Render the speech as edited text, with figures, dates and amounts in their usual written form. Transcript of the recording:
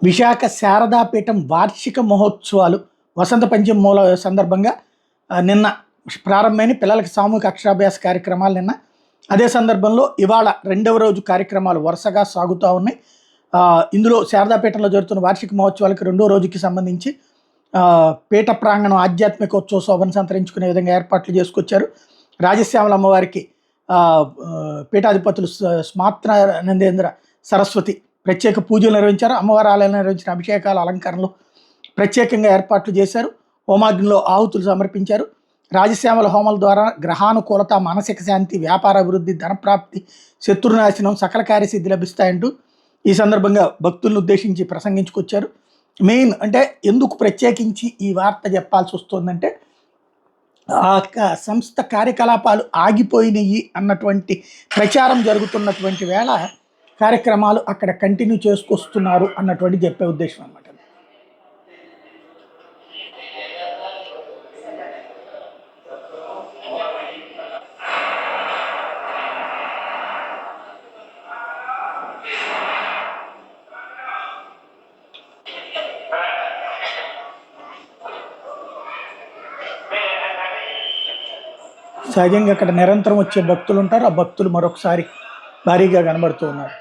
విశాఖ శారదాపీఠం వార్షిక మహోత్సవాలు వసంత పంచమి మూల సందర్భంగా నిన్న ప్రారంభమైన పిల్లలకి సామూహిక అక్షరాభ్యాస కార్యక్రమాలు నిన్న. అదే సందర్భంలో ఇవాళ రెండవ రోజు కార్యక్రమాలు వరుసగా సాగుతూ ఉన్నాయి. ఇందులో శారదాపీఠంలో జరుగుతున్న వార్షిక మహోత్సవాలకి రెండో రోజుకి సంబంధించి పీఠ ప్రాంగణం ఆధ్యాత్మికోత్సవ శోభను సంతరించుకునే విధంగా ఏర్పాట్లు చేసుకొచ్చారు. రాజశ్యామల అమ్మవారికి పీఠాధిపతులు స్మాత్రానందేంద్ర సరస్వతి ప్రత్యేక పూజలు నిర్వహించారు. అమ్మవారి ఆలయంలో నిర్వహించిన అభిషేకాల అలంకరణలు ప్రత్యేకంగా ఏర్పాట్లు చేశారు. హోమాగ్నిలో ఆహుతులు సమర్పించారు. రాజశ్యామల హోమాల ద్వారా గ్రహానుకూలత, మానసిక శాంతి, వ్యాపార అభివృద్ధి, ధనప్రాప్తి, శత్రునాశనం, సకల కార్యసిద్ధి లభిస్తాయంటూ ఈ సందర్భంగా భక్తులను ఉద్దేశించి ప్రసంగించుకొచ్చారు. మెయిన్ అంటే ఎందుకు ప్రత్యేకించి ఈ వార్త చెప్పాల్సి వస్తుందంటే ఆ సంస్థ కార్యకలాపాలు ఆగిపోయినాయి అన్నటువంటి ప్రచారం జరుగుతున్నటువంటి వేళ కార్యక్రమాలు అక్కడ కంటిన్యూ చేసుకొస్తున్నారు అన్నటువంటి చెప్పే ఉద్దేశం అన్నమాట. సహజంగా అక్కడ నిరంతరం వచ్చే భక్తులు ఉంటారు. ఆ భక్తులు మరొకసారి భారీగా కనబడుతూ ఉన్నారు.